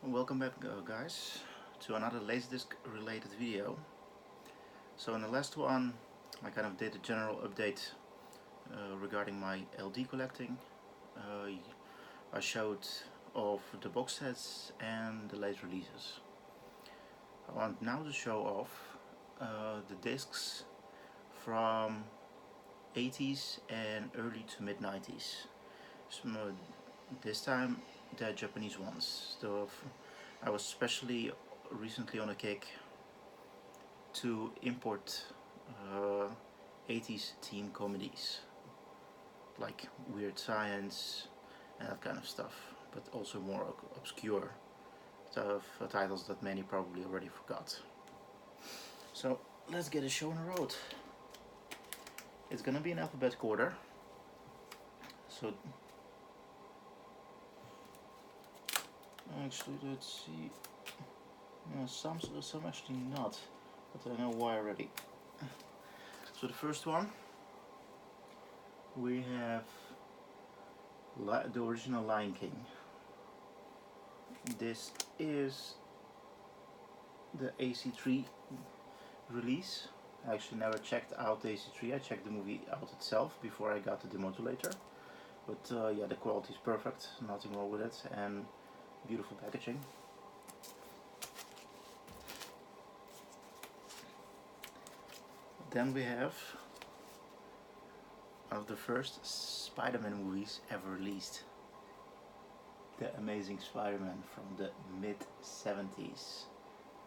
Welcome back guys to another Laserdisc related video. So in the last one I kind of did a general update regarding my LD collecting. I showed off the box sets and the late releases. I want now to show off the discs from 80s and early to mid 90s. So, this time the Japanese ones. So I was especially recently on a kick to import 80s teen comedies like Weird Science and that kind of stuff, but also more obscure stuff, titles that many probably already forgot. So let's get a show on the road. It's gonna be an alphabetical order. So actually, let's see. No, some actually not, but I know why already. So the first one, we have the original Lion King. This is the AC3 release. I actually never checked out the AC3. I checked the movie out itself before I got the demodulator. But yeah, the quality is perfect, nothing wrong with it, and beautiful packaging. Then we have one of the first Spider-Man movies ever released. The Amazing Spider-Man from the mid-70s.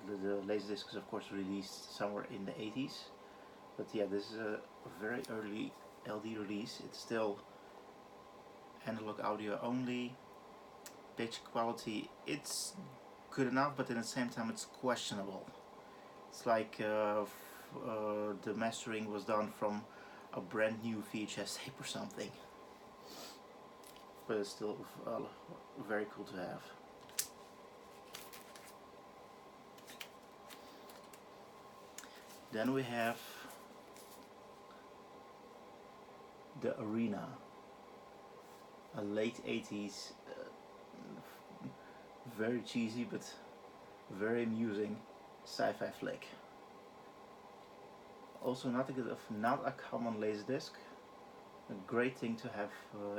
The Laserdisc is of course released somewhere in the 80s. But yeah, this is a very early LD release. It's still analog audio only. Picture quality, it's good enough, but at the same time it's questionable. It's like the mastering was done from a brand new VHS tape or something, but it's still very cool to have. Then we have The Arena, a late 80s very cheesy but very amusing sci-fi flick. Also not a common Laserdisc. A great thing to have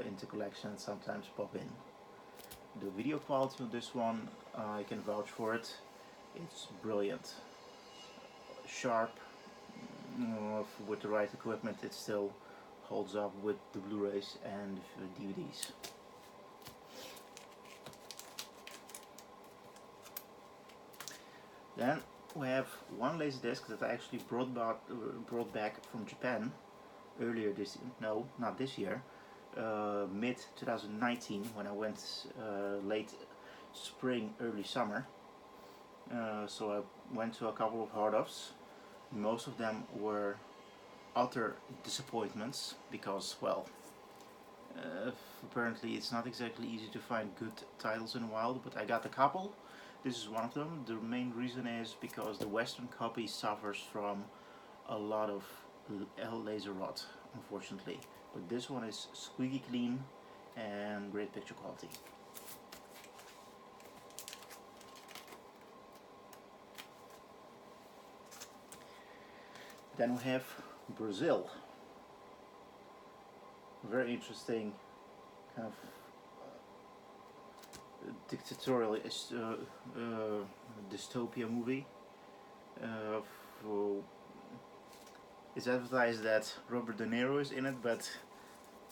into collection and sometimes pop in. The video quality of this one, I can vouch for it. It's brilliant. Sharp. With the right equipment it still holds up with the Blu-rays and DVDs. Then we have one Laserdisc that I actually brought back from Japan earlier this year. No, not this year. Mid 2019 when I went late spring, early summer. So I went to a couple of hard-offs. Most of them were utter disappointments because, well, apparently it's not exactly easy to find good titles in the wild, but I got a couple. This is one of them. The main reason is because the Western copy suffers from a lot of laser rot, unfortunately. But this one is squeaky clean and great picture quality. Then we have Brazil. Very interesting kind of dictatorial dystopia movie. It's advertised that Robert De Niro is in it, but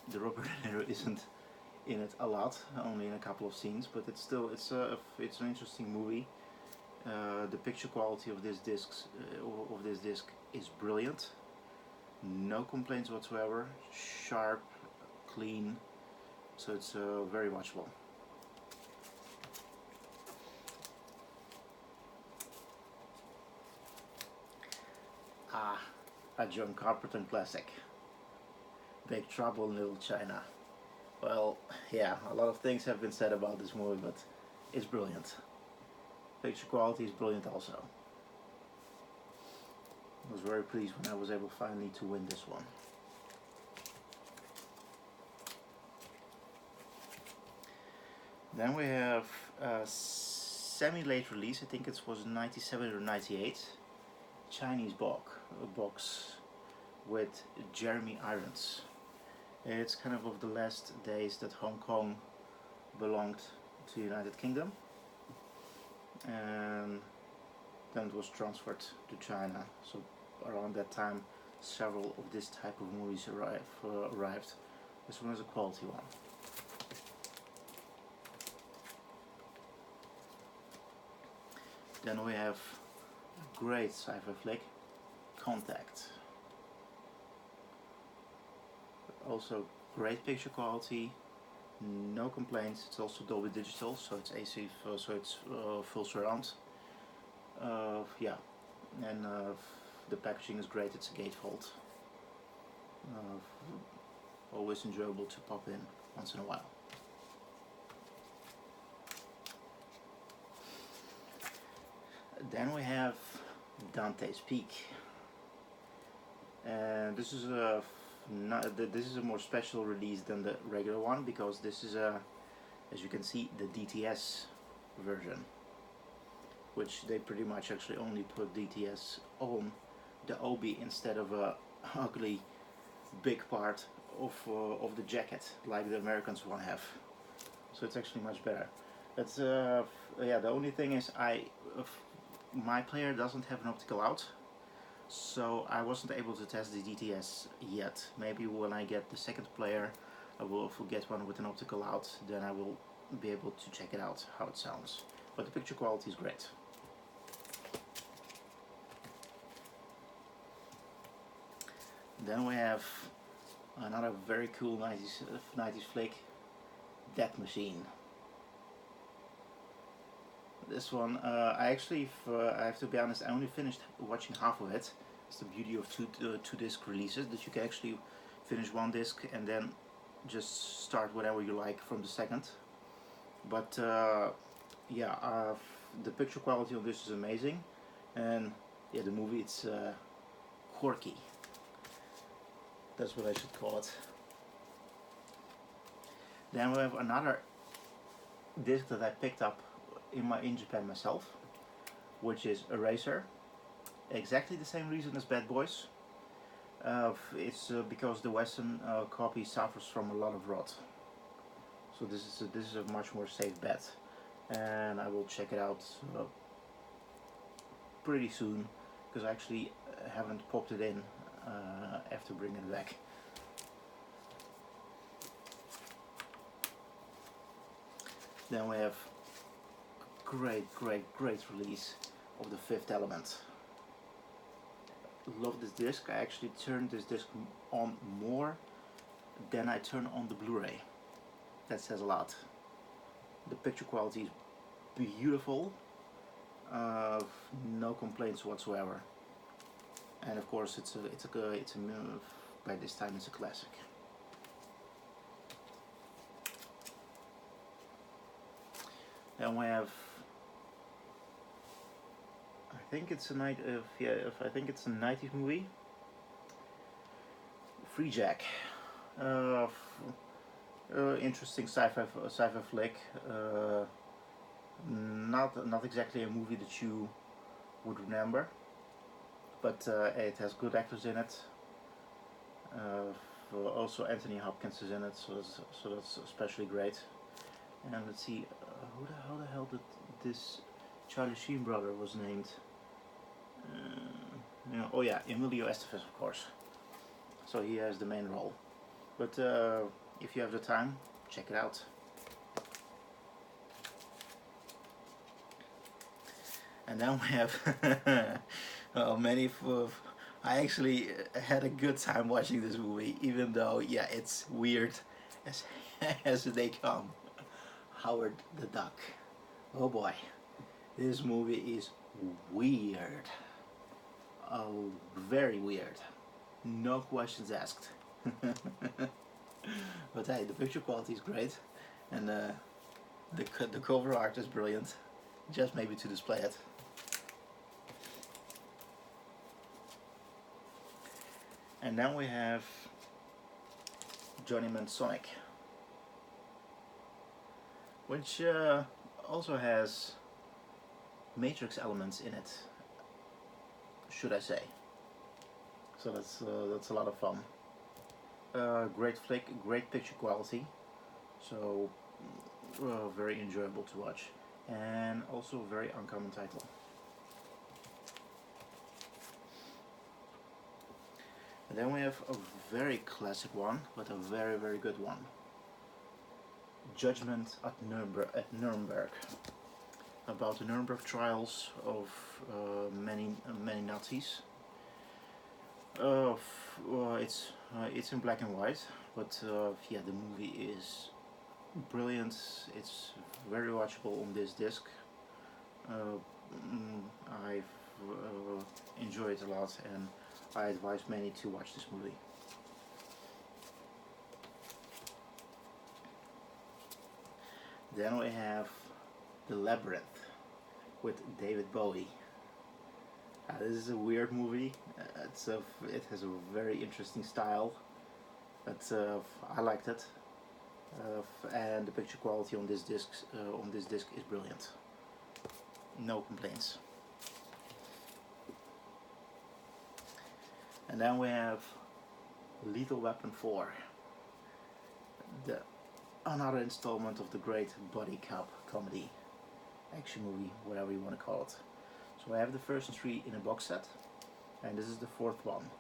the Robert De Niro isn't in it a lot, only in a couple of scenes. But it's still it's an interesting movie. The picture quality of this disc is brilliant. No complaints whatsoever. Sharp, clean, so it's very watchable. A John Carpenter classic, Big Trouble in Little China. Well, yeah, a lot of things have been said about this movie, but it's brilliant. Picture quality is brilliant also. I was very pleased when I was able finally to win this one. Then we have semi-late release. I think it was 97 or 98. Chinese box with Jeremy Irons. It's kind of the last days that Hong Kong belonged to the United Kingdom, and then it was transferred to China. So around that time, several of this type of movies arrived. This one is a quality one. Then we have a great sci-fi flick, Contact. Also great picture quality, no complaints. It's also Dolby Digital, so it's AC, so it's full surround. Yeah, and the packaging is great. It's a gatefold. Always enjoyable to pop in once in a while. Then we have Dante's Peak, and this is a more special release than the regular one, because this is as you can see, the DTS version, which they pretty much actually only put DTS on the obi instead of a ugly big part of the jacket like the Americans one have. So it's actually much better. That's yeah. The only thing is my player doesn't have an optical out, so I wasn't able to test the DTS yet. Maybe when I get the second player, I will get one with an optical out, then I will be able to check it out, how it sounds. But the picture quality is great. Then we have another very cool 90s flick, Death Machine. This one, I have to be honest, I only finished watching half of it. It's the beauty of two disc releases, that you can actually finish one disc and then just start whatever you like from the second. But yeah, the picture quality of this is amazing, and yeah, the movie, it's quirky. That's what I should call it. Then we have another disc that I picked up in Japan myself, which is Eraser. Exactly the same reason as Bad Boys. It's because the Western copy suffers from a lot of rot. So this is a much more safe bet, and I will check it out pretty soon, because I actually haven't popped it in after bringing it back. Then we have great release of The Fifth Element. Love this disc. I actually turned this disc on more than I turn on the Blu-ray. That says a lot. The picture quality is beautiful, no complaints whatsoever, and of course it's a by this time it's a classic. Then we have, I think it's a 90s movie, Free Jack. Interesting sci-fi flick. Not exactly a movie that you would remember, but it has good actors in it. Also Anthony Hopkins is in it, so that's especially great. And let's see, how the hell did this Charlie Sheen brother was named? Oh yeah, Emilio Estevez, of course. So he has the main role. But if you have the time, check it out. And then we have I actually had a good time watching this movie, even though, yeah, it's weird as they come. Howard the Duck. Oh boy, this movie is weird. Oh, very weird. No questions asked. But hey, the picture quality is great, and the cover art is brilliant. Just maybe to display it. And then we have Johnny Sonic, which also has Matrix elements in it, should I say. So that's a lot of fun. Great flick, great picture quality, so very enjoyable to watch, and also very uncommon title. And then we have a very classic one, but a very good one. Judgment at Nuremberg, about the Nuremberg trials of many Nazis. It's in black and white, but yeah, the movie is brilliant. It's very watchable on this disc. I've enjoyed it a lot, and I advise many to watch this movie. Then we have The Labyrinth with David Bowie. This is a weird movie. It has a very interesting style. I liked it, and the picture quality on this disc is brilliant. No complaints. And then we have Lethal Weapon 4, another installment of the great buddy cop comedy, action movie, whatever you want to call it. So I have the first 3 in a box set, and this is the 4th one.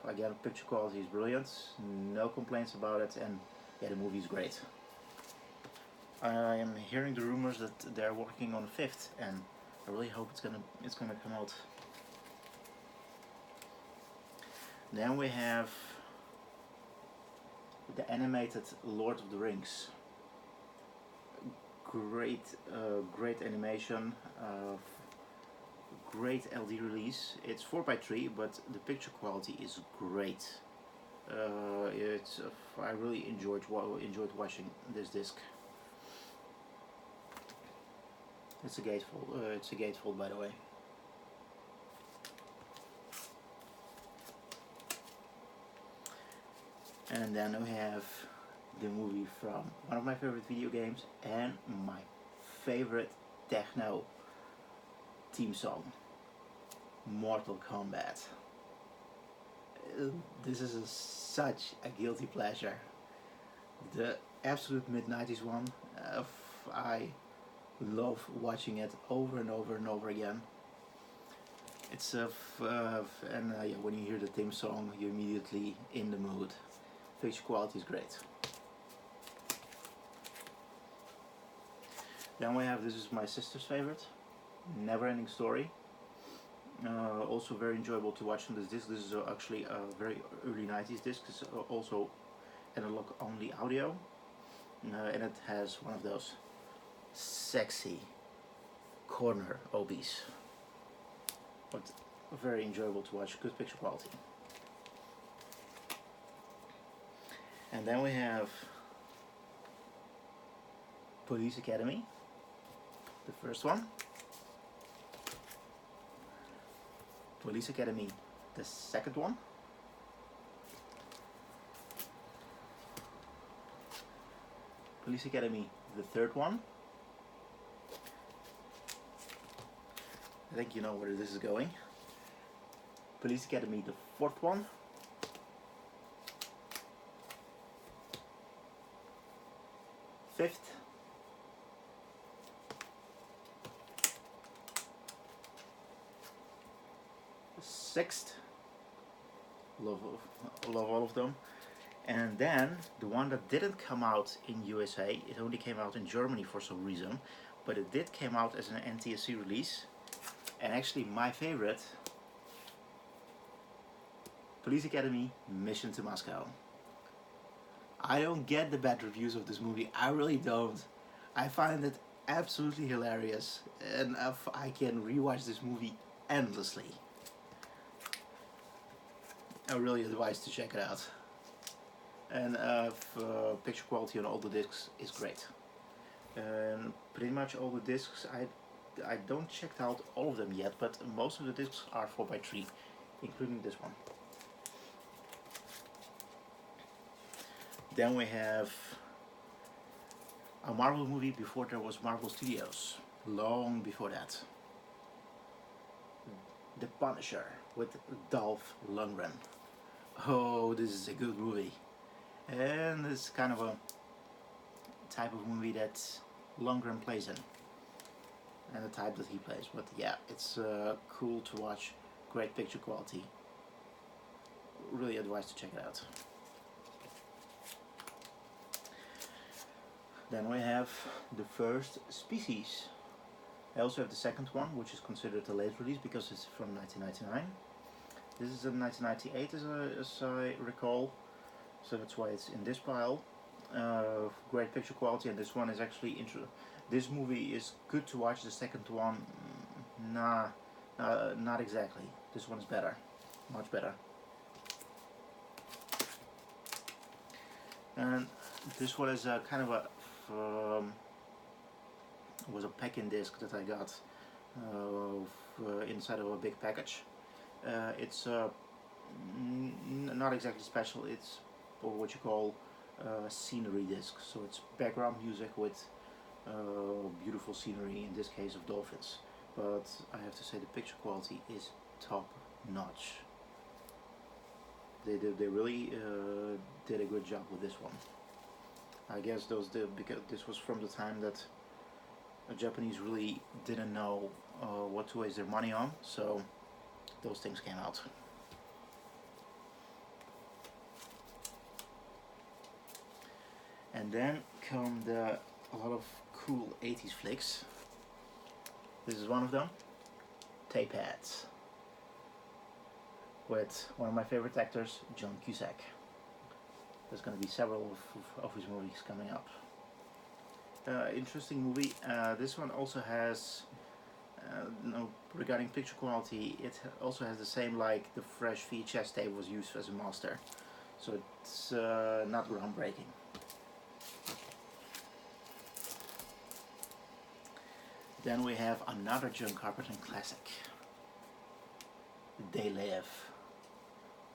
Again, picture quality is brilliant, no complaints about it, and yeah, the movie is great. I am hearing the rumors that they're working on a 5th, and I really hope it's gonna come out. Then we have the animated Lord of the Rings. Great animation, great LD release. It's 4:3, but the picture quality is great. I really enjoyed watching this disc. It's a gatefold, by the way. And then we have the movie from one of my favorite video games and my favorite techno theme song, Mortal Kombat. This is such a guilty pleasure. The absolute mid-90s one. I love watching it over and over again. It's yeah, when you hear the theme song, you're immediately in the mood. Picture quality is great. Then we have, this is my sister's favorite, Never Ending Story. Also very enjoyable to watch on this disc. This is actually a very early 90s disc. It's also analog only audio, and it has one of those sexy corner OBs, but very enjoyable to watch, good picture quality. And then we have Police Academy, the first one. Police Academy, the second one. Police Academy, the third one. I think you know where this is going. Police Academy, the fourth one. Fifth. Sixth. Love all of them. And then the one that didn't come out in USA, it only came out in Germany for some reason, but it did came out as an NTSC release. And actually my favorite, Police Academy Mission to Moscow. I don't get the bad reviews of this movie, I really don't. I find it absolutely hilarious, and I can rewatch this movie endlessly. I really advise to check it out. And picture quality on all the discs is great. And pretty much all the discs, I don't checked out all of them yet, but most of the discs are 4:3, including this one. Then we have a Marvel movie before there was Marvel Studios, long before that. The Punisher with Dolph Lundgren. Oh, this is a good movie, and it's kind of a type of movie that Lundgren plays in, and the type that he plays. But yeah, it's cool to watch, great picture quality. Really advise to check it out. Then we have the first Species. I also have the second one, which is considered a late release because it's from 1999. This is in 1998 as I recall, so that's why it's in this pile. Great picture quality, and this one is actually this movie is good to watch. The second one, not exactly. This one is better, much better. And this one is a kind of a was a packing disc that I got inside of a big package. It's not exactly special. It's what you call scenery disc. So it's background music with beautiful scenery. In this case, of dolphins. But I have to say the picture quality is top notch. They really did a good job with this one. I guess because this was from the time that the Japanese really didn't know what to waste their money on, so those things came out. And then come a lot of cool 80s flicks. This is one of them, Tape Heads, with one of my favorite actors, John Cusack. There's going to be several of his movies coming up. Interesting movie. This one also has, regarding picture quality, it also has the same, like the fresh VHS tape was used as a master. So it's not groundbreaking. Then we have another John Carpenter classic, They Live.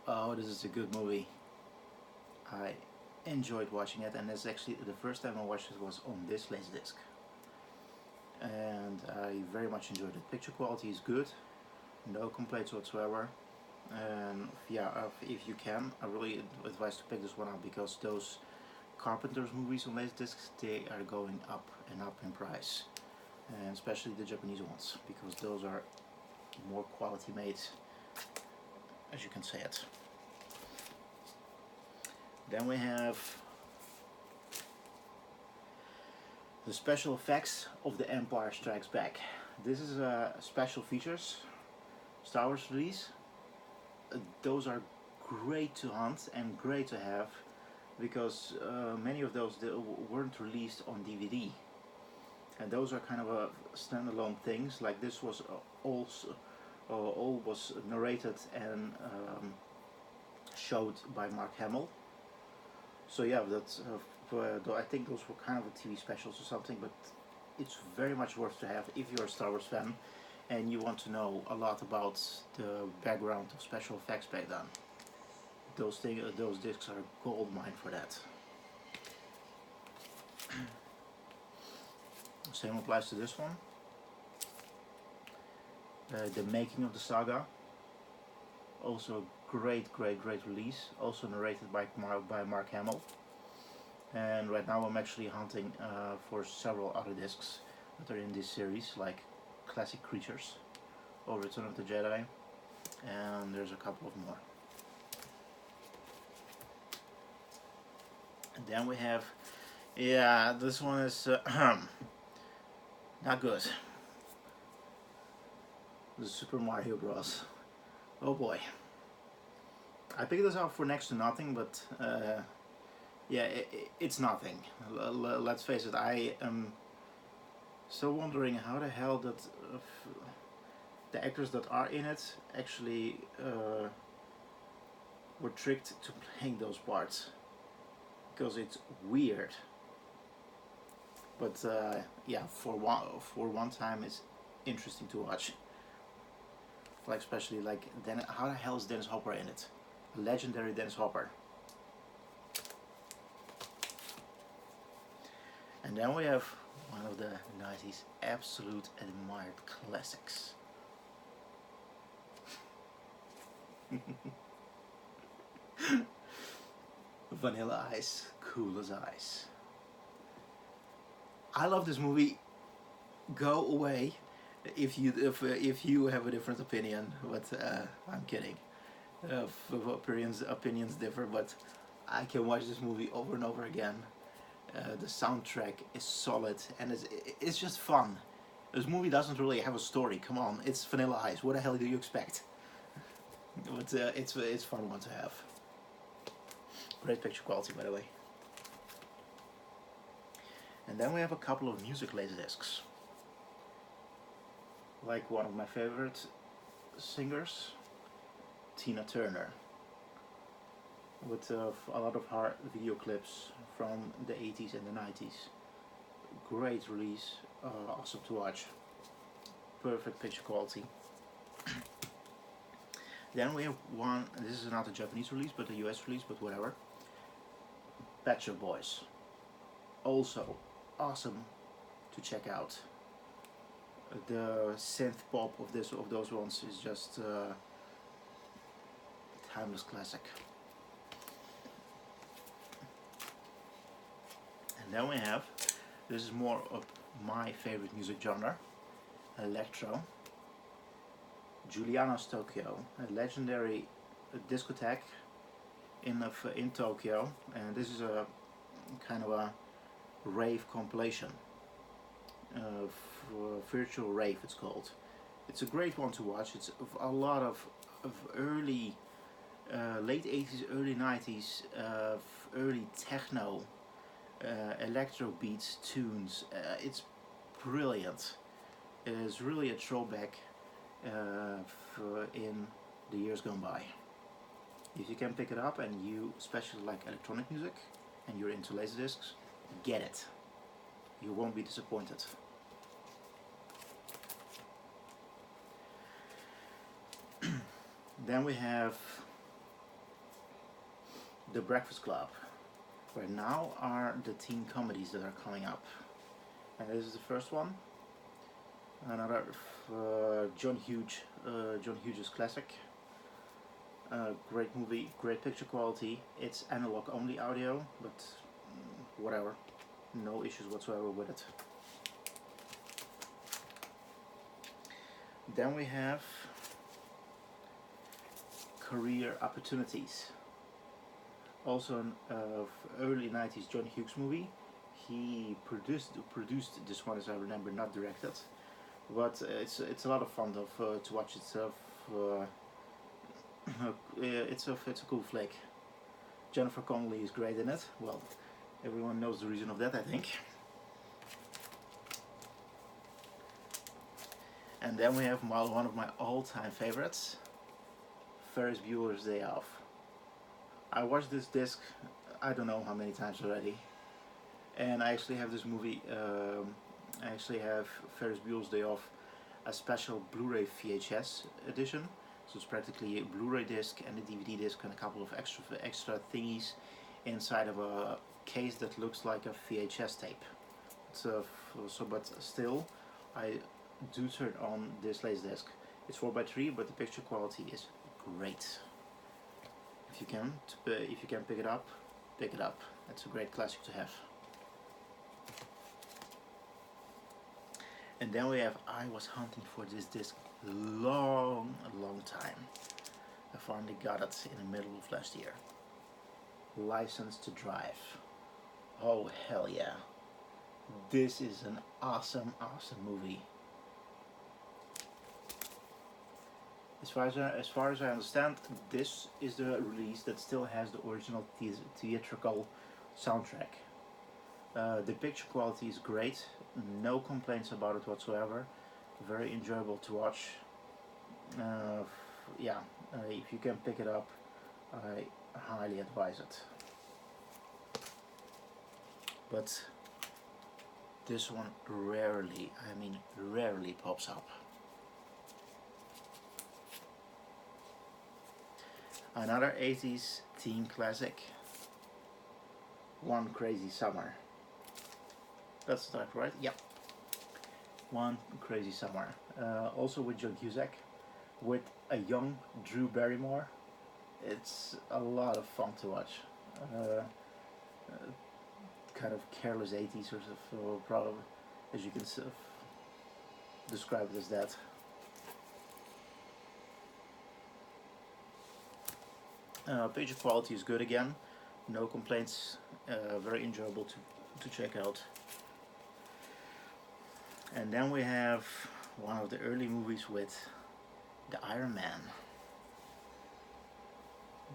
Oh, this is a good movie. I enjoyed watching it, and that's actually the first time I watched it was on this Laserdisc. And I very much enjoyed it. Picture quality is good, no complaints whatsoever. And yeah, if you can, I really advise to pick this one up because those Carpenter's movies on Laserdiscs, they are going up and up in price. And especially the Japanese ones, because those are more quality made, as you can say it. Then we have the special effects of The Empire Strikes Back. This is special features, Star Wars release. Those are great to hunt and great to have because many of those weren't released on DVD. And those are kind of a standalone things. Like this was all was narrated and showed by Mark Hamill. So yeah, that's I think those were kind of a TV specials or something, but it's very much worth to have if you're a Star Wars fan and you want to know a lot about the background of special effects back then. Those discs are gold mine for that. Same applies to this one. The Making of the Saga. Also great release. Also narrated by Mark Hamill. And right now I'm actually hunting for several other discs that are in this series, like Classic Creatures or Return of the Jedi. And there's a couple of more. And then we have, yeah, this one is not good. The Super Mario Bros. Oh boy. I picked this up for next to nothing, but yeah, it's nothing. Let's face it, I am still wondering how the hell that the actors that are in it actually were tricked to playing those parts. Because it's weird. But yeah, for one time it's interesting to watch. Like especially like how the hell is Dennis Hopper in it? A legendary Dennis Hopper. And then we have one of the 90s absolute admired classics. Vanilla Ice, Cool as Ice. I love this movie. Go away if you have a different opinion, but I'm kidding. Opinions differ, but I can watch this movie over and over again. The soundtrack is solid and it's just fun. This movie doesn't really have a story. Come on, it's Vanilla Ice. What the hell do you expect? But it's fun one to have. Great picture quality, by the way. And then we have a couple of music laserdiscs. Like one of my favorite singers, Tina Turner, with a lot of her video clips from the 80s and the 90s. Great release, awesome to watch. Perfect picture quality. Then we have one, this is not a Japanese release but a US release, but whatever. Pet Shop Boys. Also awesome to check out. The synth pop of those ones is just a timeless classic. And then we have, this is more of my favorite music genre, electro. Juliana's Tokyo, a legendary discotheque in Tokyo, and this is a kind of a rave compilation. Virtual rave it's called. It's a great one to watch. It's a lot of early late 80s, early 90s, early techno, electro beats, tunes. It's brilliant. It is really a throwback in the years gone by. If you can pick it up and you especially like electronic music and you're into laserdiscs, get it. You won't be disappointed. Then we have The Breakfast Club, where now are the teen comedies that are coming up. And this is the first one. Another John Hughes' classic. Great movie, great picture quality. It's analog only audio, but whatever. No issues whatsoever with it. Then we have Career Opportunities. Also an early 90s John Hughes movie. He produced this one, as I remember, not directed. But it's a lot of fun to watch itself. It's a cool flick. Jennifer Connelly is great in it. Well, everyone knows the reason of that, I think. And then we have one of my all-time favorites, Ferris Bueller's Day Off. I watched this disc I don't know how many times already, and I actually have this movie. I actually have Ferris Bueller's Day Off, a special Blu-ray VHS edition. So it's practically a Blu-ray disc and a DVD disc and a couple of extra thingies inside of a case that looks like a VHS tape. But still, I do turn on this Laserdisc. It's 4:3, but the picture quality is great. If you can pick it up, pick it up. It's a great classic to have. And then we have, I was hunting for this disc a long time. I finally got it in the middle of last year. License to Drive. Oh hell yeah. This is an awesome movie. As far as I understand, this is the release that still has the original theatrical soundtrack. The picture quality is great, no complaints about it whatsoever. Very enjoyable to watch. If you can pick it up, I highly advise it. But this one rarely pops up. Another 80s teen classic, One Crazy Summer. That's the title, right? Yep. One Crazy Summer. Also with John Cusack, with a young Drew Barrymore. It's a lot of fun to watch. Uh, kind of careless 80s sort of problem, as you can describe it as that. Picture quality is good again, no complaints, very enjoyable to check out. And then we have one of the early movies with the Iron Man,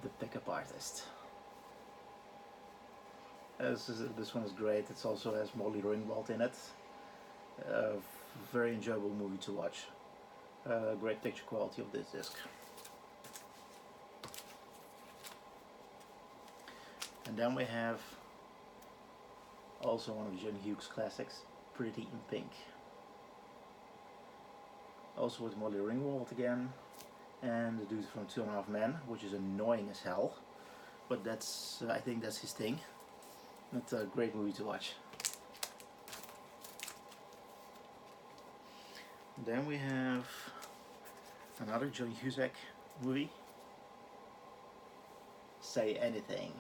the pickup artist. This one is great. It also has Molly Ringwald in it. Very enjoyable movie to watch. Great picture quality of this disc. And then we have also one of John Hughes classics, Pretty in Pink. Also with Molly Ringwald again, and the dude from 2.5 Men, which is annoying as hell, but that's I think that's his thing. It's a great movie to watch. Then we have another John Cusack movie, Say Anything.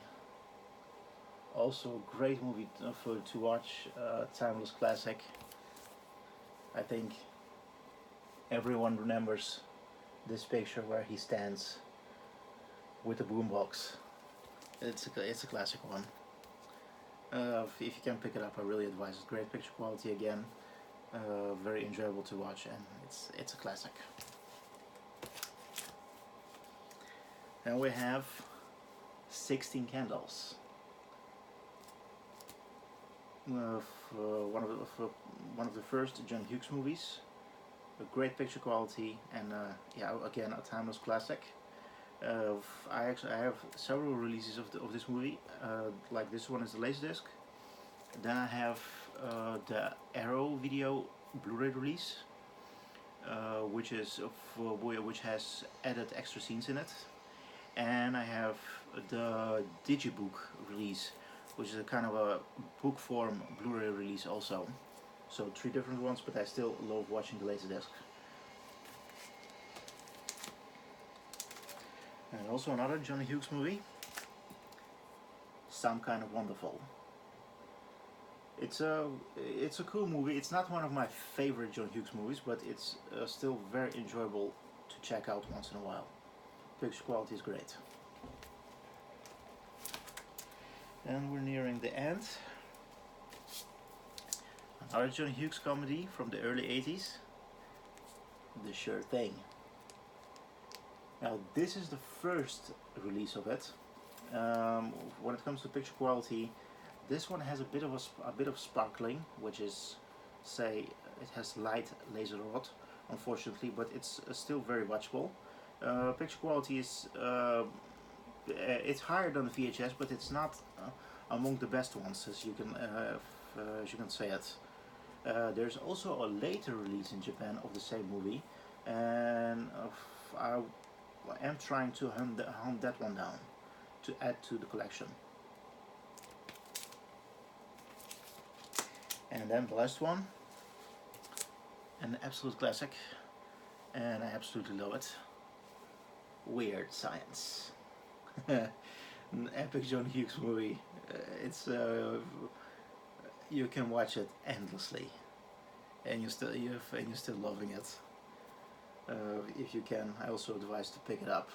Also a great movie to watch, timeless classic. I think everyone remembers this picture where he stands with a boombox. It's a classic one. If you can pick it up, I really advise it. Great picture quality again, very enjoyable to watch, and it's a classic. Then we have 16 Candles. One of the first John Hughes movies. A great picture quality, and yeah, again a timeless classic. I have several releases of this movie. Like this one is the Laserdisc. Then I have the Arrow video Blu-ray release, which has added extra scenes in it. And I have the Digibook release, which is a kind of a book form Blu-ray release also. So 3 different ones, but I still love watching the Laserdisc. And also another John Hughes movie, Some Kind of Wonderful. It's a cool movie. It's not one of my favorite John Hughes movies, but it's still very enjoyable to check out once in a while. Picture quality is great. And we're nearing the end. Another John Hughes comedy from the early 80s, The Sure Thing. Now this is the first release of it. When it comes to picture quality, this one has a bit of sparkling, which is, say, it has light laser rod, unfortunately, but it's still very watchable. Picture quality is it's higher than the VHS, but it's not among the best ones, as you can say it. There's also a later release in Japan of the same movie, and I am trying to hunt that one down to add to the collection. And then the last one, an absolute classic, and I absolutely love it, Weird Science. An epic John Hughes movie. It's you can watch it endlessly, and you're still loving it. If you can, I also advise to pick it up.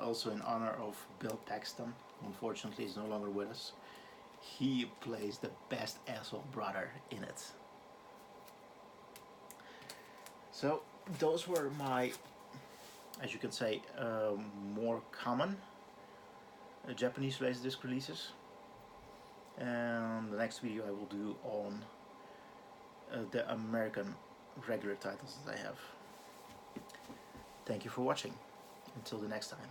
Also in honor of Bill Paxton. Unfortunately, he's no longer with us. He plays the best asshole brother in it. So those were my, as you can say, more common Japanese Laserdisc releases. And the next video I will do on the American regular titles that I have. Thank you for watching. Until the next time.